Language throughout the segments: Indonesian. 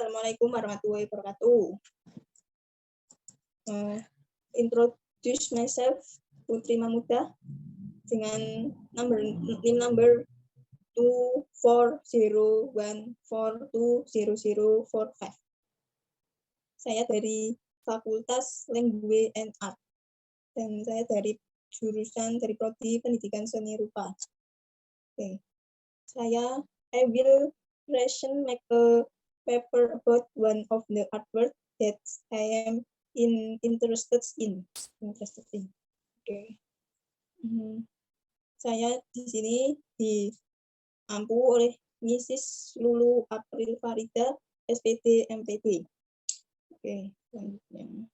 Assalamualaikum warahmatullahi wabarakatuh. Introduce myself, Putri Mamuda, dengan NIM number 24014200045. Saya dari Fakultas Language and Art, dan saya dari jurusan dari Prodi Pendidikan Seni Rupa. Okay. I will make a paper about one of the artwork that I am interested in. Okay. Saya di sini diampu oleh Mrs. Lulu April Farida, SPD MPD. Oke, selanjutnya.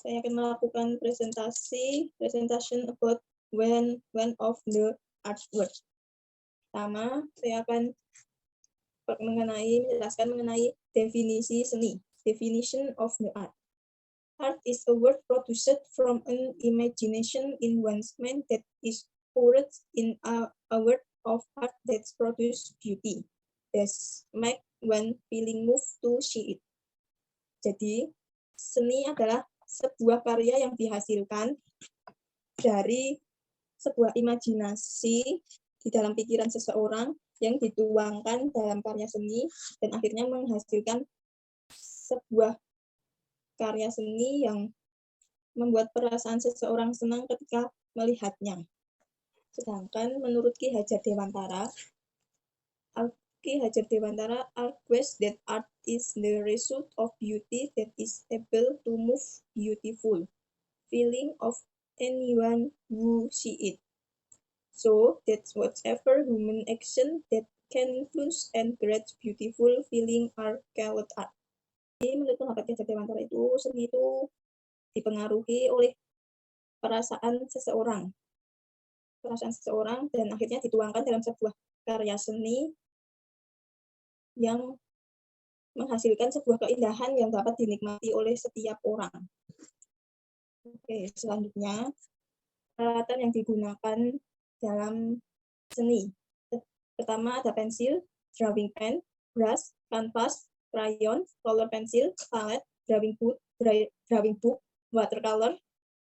Saya akan melakukan presentation about one of the artwork. Pertama, saya akan menjelaskan mengenai definisi seni, definition of the art. Art is a work produced from an imagination in one's mind that is poured in a work of art that produces beauty, that make one feeling moved to see it. Jadi, seni adalah sebuah karya yang dihasilkan dari sebuah imajinasi di dalam pikiran seseorang yang dituangkan dalam karya seni dan akhirnya menghasilkan sebuah karya seni yang membuat perasaan seseorang senang ketika melihatnya. Sedangkan menurut Ki Hajar Dewantara, argues that art is the result of beauty that is able to move beautiful feeling of anyone who see it. So that's whatever human action that can influence and create beautiful feeling are called art. Jadi menurut pendapat Ki Hajar Dewantara itu, seni itu dipengaruhi oleh perasaan seseorang dan akhirnya dituangkan dalam sebuah karya seni yang menghasilkan sebuah keindahan yang dapat dinikmati oleh setiap orang. Oke, selanjutnya peralatan yang digunakan dalam seni. Pertama ada pensil, drawing pen, brush, kanvas, crayon, color pencil, palette, drawing book, watercolor,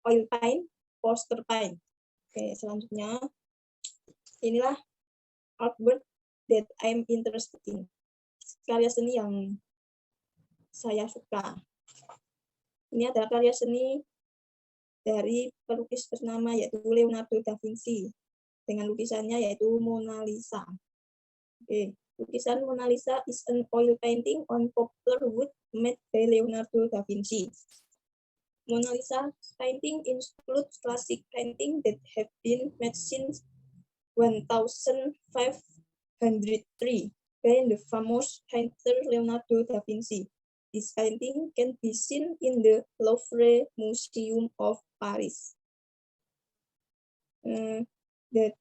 oil paint, poster paint. Oke, selanjutnya inilah artwork that I'm interested in. Karya seni yang saya suka. Ini adalah karya seni dari pelukis ternama yaitu Leonardo da Vinci dengan lukisannya yaitu Mona Lisa. Okay. Lukisan Mona Lisa is an oil painting on poplar wood made by Leonardo da Vinci. Mona Lisa painting includes classic painting that have been made since 1503 by the famous painter Leonardo da Vinci. This painting can be seen in the Louvre Museum of Paris. The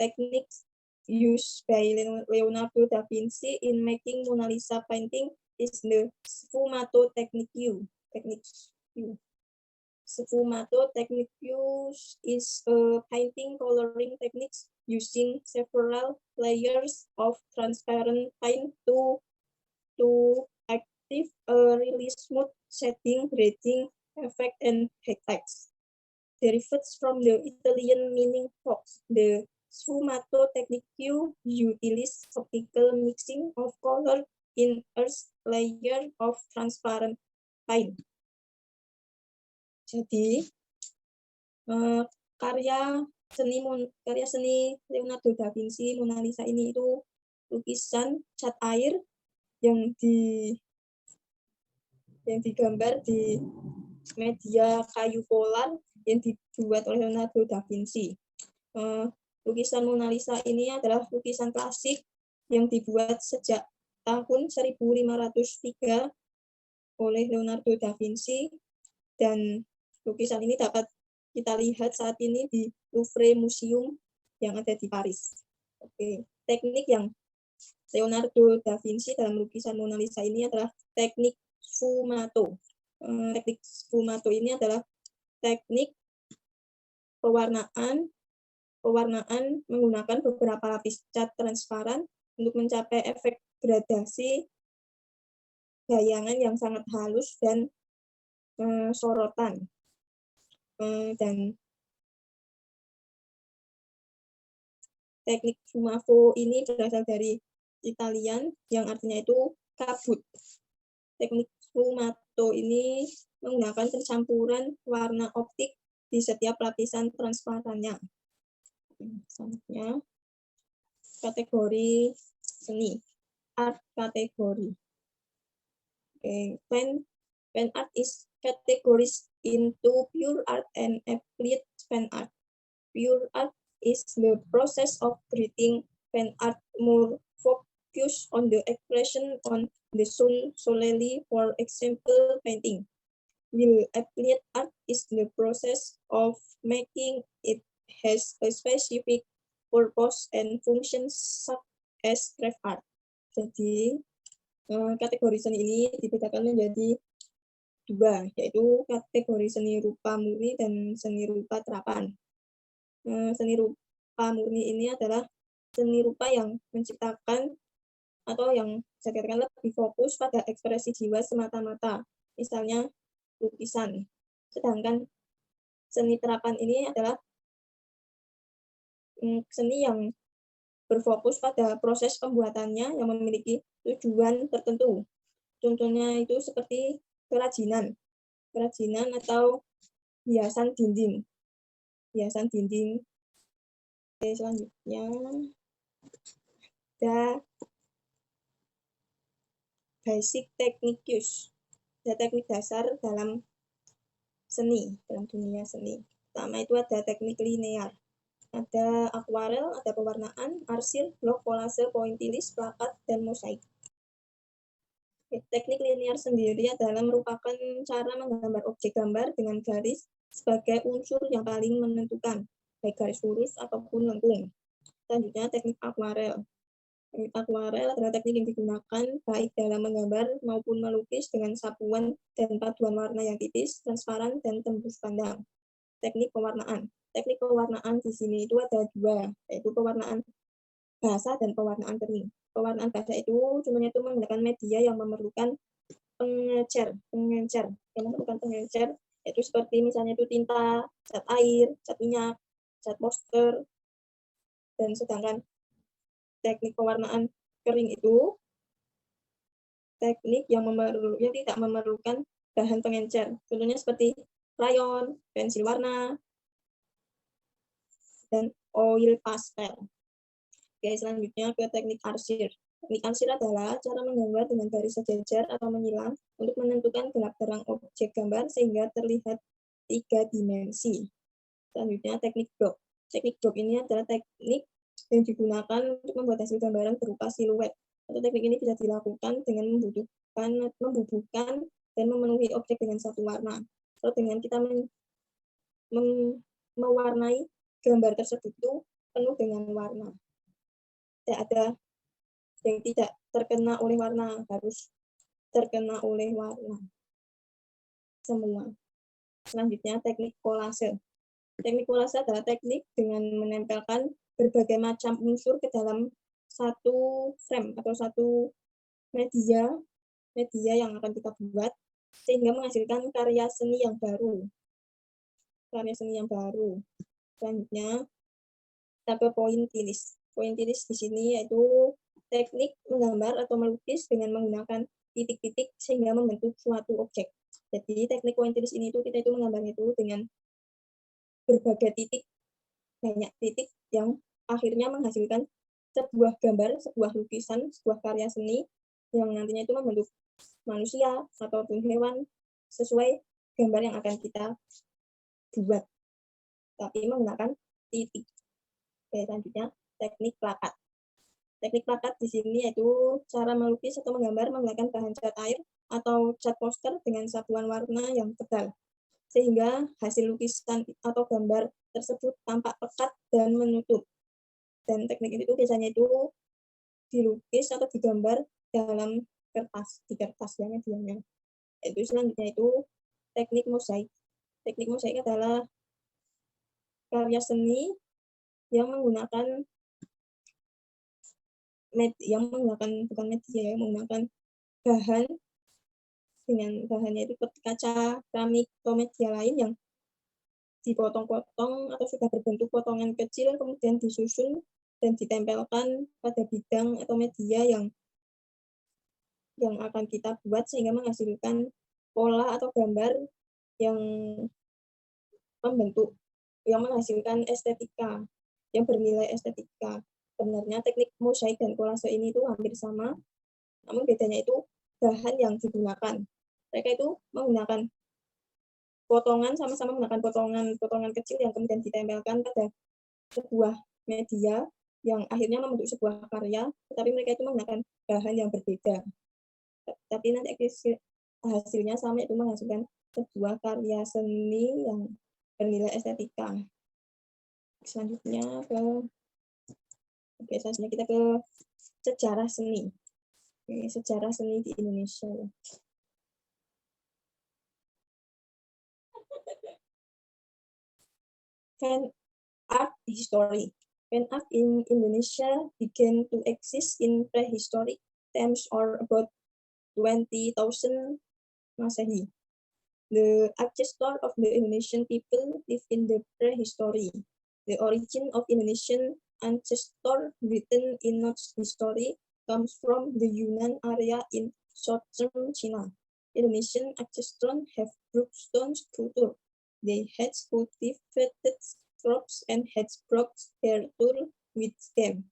techniques used by Leonardo da Vinci in making Mona Lisa painting is the sfumato technique. Sfumato technique is a painting coloring techniques using several layers of transparent paint to achieve a really smooth shading, grading effect, and highlights. Derives from the Italian meaning box. The sfumato technique utilizes optical mixing of color in a layer of transparent paint. Jadi karya seni Leonardo da Vinci Mona Lisa ini itu lukisan cat air yang digambar di media kayu polar yang dibuat oleh Leonardo da Vinci. Lukisan Mona Lisa ini adalah lukisan klasik yang dibuat sejak tahun 1503 oleh Leonardo da Vinci, dan lukisan ini dapat kita lihat saat ini di Louvre Museum yang ada di Paris. Oke, teknik yang Leonardo da Vinci dalam lukisan Mona Lisa ini adalah teknik sfumato. Teknik sfumato ini adalah teknik pewarnaan menggunakan beberapa lapis cat transparan untuk mencapai efek gradasi bayangan yang sangat halus dan sorotan. Dan teknik sfumato ini berasal dari Italian yang artinya itu kabut. Teknik sfumato ini menggunakan pencampuran warna optik di setiap lapisan transparannya. Selanjutnya, kategori seni, art kategori. When art is categorized into pure art and applied fan art. Pure art is the process of creating fan art more focused on the expression on the soul solely, for example, painting. While applied art is the process of making it has a specific purpose and function such as craft art. Jadi, kategori seni ini dibedakan menjadi dua, yaitu kategori seni rupa murni dan seni rupa terapan. Seni rupa murni ini adalah seni rupa yang menciptakan atau yang bisa dikatakan lebih fokus pada ekspresi jiwa semata-mata, misalnya lukisan. Sedangkan seni terapan ini adalah seni yang berfokus pada proses pembuatannya yang memiliki tujuan tertentu. Contohnya itu seperti kerajinan atau hiasan dinding. Oke, selanjutnya ada basic techniques, ada teknik dasar dalam dunia seni. Pertama itu ada teknik linear, ada akuarel, ada pewarnaan, arsir, blok, kolase, pointillis, plakat, dan mosaik. Teknik linear sendiri adalah merupakan cara menggambar objek gambar dengan garis sebagai unsur yang paling menentukan, baik garis lurus ataupun lengkung. Selanjutnya, teknik akuarel. Teknik akuarel adalah teknik yang digunakan baik dalam menggambar maupun melukis dengan sapuan dan paduan warna yang tipis, transparan, dan tembus pandang. Teknik pewarnaan. Teknik pewarnaan di sini itu ada dua, yaitu pewarnaan basah dan pewarnaan kering. Pewarnaan basah itu sebenarnya itu menggunakan media yang memerlukan pengencer, yaitu seperti misalnya itu tinta, cat air, cat minyak, cat poster. Dan sedangkan teknik pewarnaan kering itu teknik yang tidak memerlukan bahan pengencer. Contohnya seperti krayon, pensil warna, dan oil pastel. Oke, selanjutnya ke teknik arsir. Teknik arsir adalah cara menggambar dengan garis sejajar atau menyilang untuk menentukan gelap terang objek gambar sehingga terlihat 3 dimensi. Selanjutnya teknik drop. Teknik drop ini adalah teknik yang digunakan untuk membuat hasil gambaran berupa siluet. Atau teknik ini bisa dilakukan dengan membubuhkan dan memenuhi objek dengan satu warna. Atau dengan kita mewarnai gambar tersebut itu penuh dengan warna. Tidak ada yang tidak terkena oleh warna, harus terkena oleh warna semua. Selanjutnya teknik kolase. Teknik kolase adalah teknik dengan menempelkan berbagai macam unsur ke dalam satu frame atau satu media yang akan kita buat sehingga menghasilkan karya seni yang baru. Selanjutnya kita ke pointillis. Pointillis di sini yaitu teknik menggambar atau melukis dengan menggunakan titik-titik sehingga membentuk suatu objek. Jadi teknik pointillis ini kita itu menggambar itu dengan berbagai titik, banyak titik yang akhirnya menghasilkan sebuah gambar, sebuah lukisan, sebuah karya seni yang nantinya itu membentuk manusia ataupun hewan sesuai gambar yang akan kita buat, tapi menggunakan titik. Oke, selanjutnya teknik plakat. Teknik plakat di sini yaitu cara melukis atau menggambar menggunakan bahan cat air atau cat poster dengan satuan warna yang tebal, sehingga hasil lukisan atau gambar tersebut tampak pekat dan menutup. Dan teknik itu biasanya itu dilukis atau digambar dalam kertas, di kertas ya medianya. Itu selanjutnya itu teknik mosaik. Teknik mosaik adalah karya seni yang menggunakan media, bukan media ya, menggunakan bahan dengan bahannya itu seperti kaca, keramik, atau media lain yang dipotong-potong atau sudah berbentuk potongan kecil, kemudian disusun dan ditempelkan pada bidang atau media yang akan kita buat sehingga menghasilkan pola atau gambar yang menghasilkan estetika, yang bernilai estetika. Sebenarnya teknik mosaik dan kolase ini itu hampir sama, namun bedanya itu bahan yang digunakan. Mereka itu menggunakan sama-sama menggunakan potongan kecil yang kemudian ditempelkan pada sebuah media yang akhirnya membentuk sebuah karya, tetapi mereka itu menggunakan bahan yang berbeda. Tapi nanti hasilnya sama, itu menghasilkan sebuah karya seni yang bernilai estetika. Selanjutnya selanjutnya kita ke sejarah seni. Sejarah seni di Indonesia. Fan art history. Fan art in Indonesia began to exist in prehistoric times or about 20,000 Masehi. The ancestor of the Indonesian people lived in the prehistory. The origin of Indonesian ancestor written in Norse history comes from the Yunnan area in southern China. Indonesian ancestors have brookstone culture. They had cultivated crops and had brought their tool with them,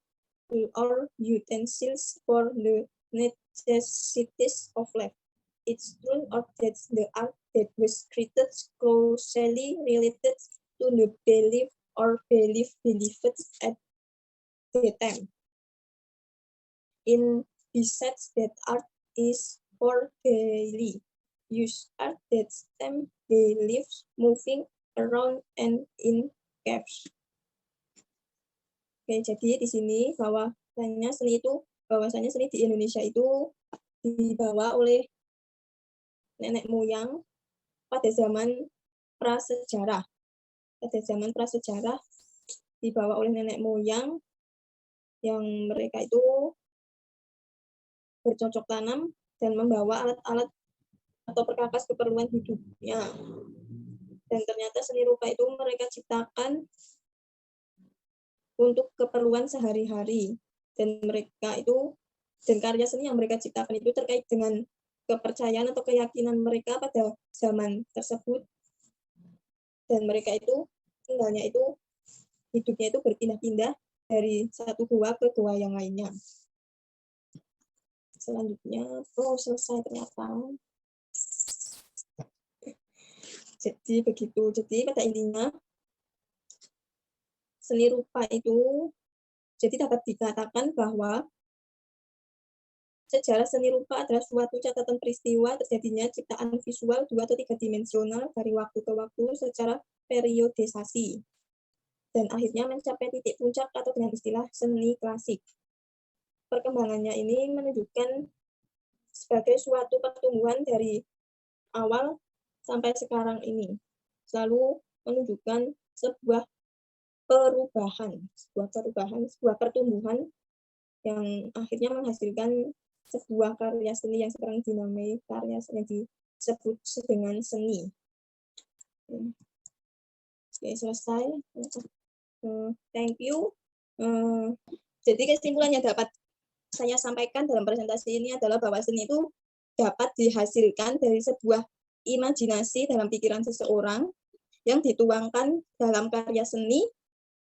or utensils for the necessities of life. It's true that the art that was created closely related to the belief believed at the time. In besides that art is for daily use, art that stem beliefs moving around and in caves. Oke, jadi di sini bahwasanya seni di Indonesia itu dibawa oleh nenek moyang pada zaman prasejarah. Pada zaman prasejarah dibawa oleh nenek moyang yang mereka itu bercocok tanam dan membawa alat-alat atau perkakas keperluan hidupnya. Dan ternyata seni rupa itu mereka ciptakan untuk keperluan sehari-hari. Dan karya seni yang mereka ciptakan itu terkait dengan kepercayaan atau keyakinan mereka pada zaman tersebut. Dan mereka itu hidupnya itu berpindah-pindah dari satu gua ke gua yang lainnya. Selanjutnya, selesai ternyata. Jadi begitu. Jadi pada intinya seni rupa itu jadi dapat dikatakan bahwa sejarah seni rupa adalah suatu catatan peristiwa terjadinya ciptaan visual 2 atau 3 dimensional dari waktu ke waktu secara periodisasi dan akhirnya mencapai titik puncak atau dengan istilah seni klasik. Perkembangannya ini menunjukkan sebagai suatu pertumbuhan dari awal sampai sekarang ini, selalu menunjukkan sebuah pertumbuhan yang akhirnya menghasilkan sebuah karya seni yang sekarang dinamai karya seni disebut dengan seni. Oke, selesai. Thank you. Jadi kesimpulan yang dapat saya sampaikan dalam presentasi ini adalah bahwa seni itu dapat dihasilkan dari sebuah imajinasi dalam pikiran seseorang yang dituangkan dalam karya seni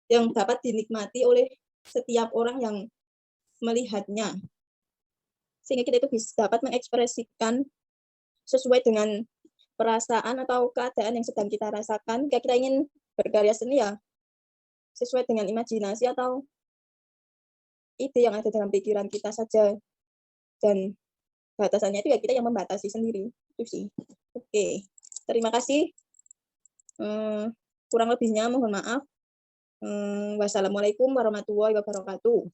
yang dapat dinikmati oleh setiap orang yang melihatnya. Sehingga kita itu bisa dapat mengekspresikan sesuai dengan perasaan atau keadaan yang sedang kita rasakan. Jika kita ingin berkarya seni ya sesuai dengan imajinasi atau ide yang ada dalam pikiran kita saja. Dan batasannya itu ya kita yang membatasi sendiri. Itu sih. Oke. Terima kasih. Kurang lebihnya mohon maaf. Wassalamualaikum warahmatullahi wabarakatuh.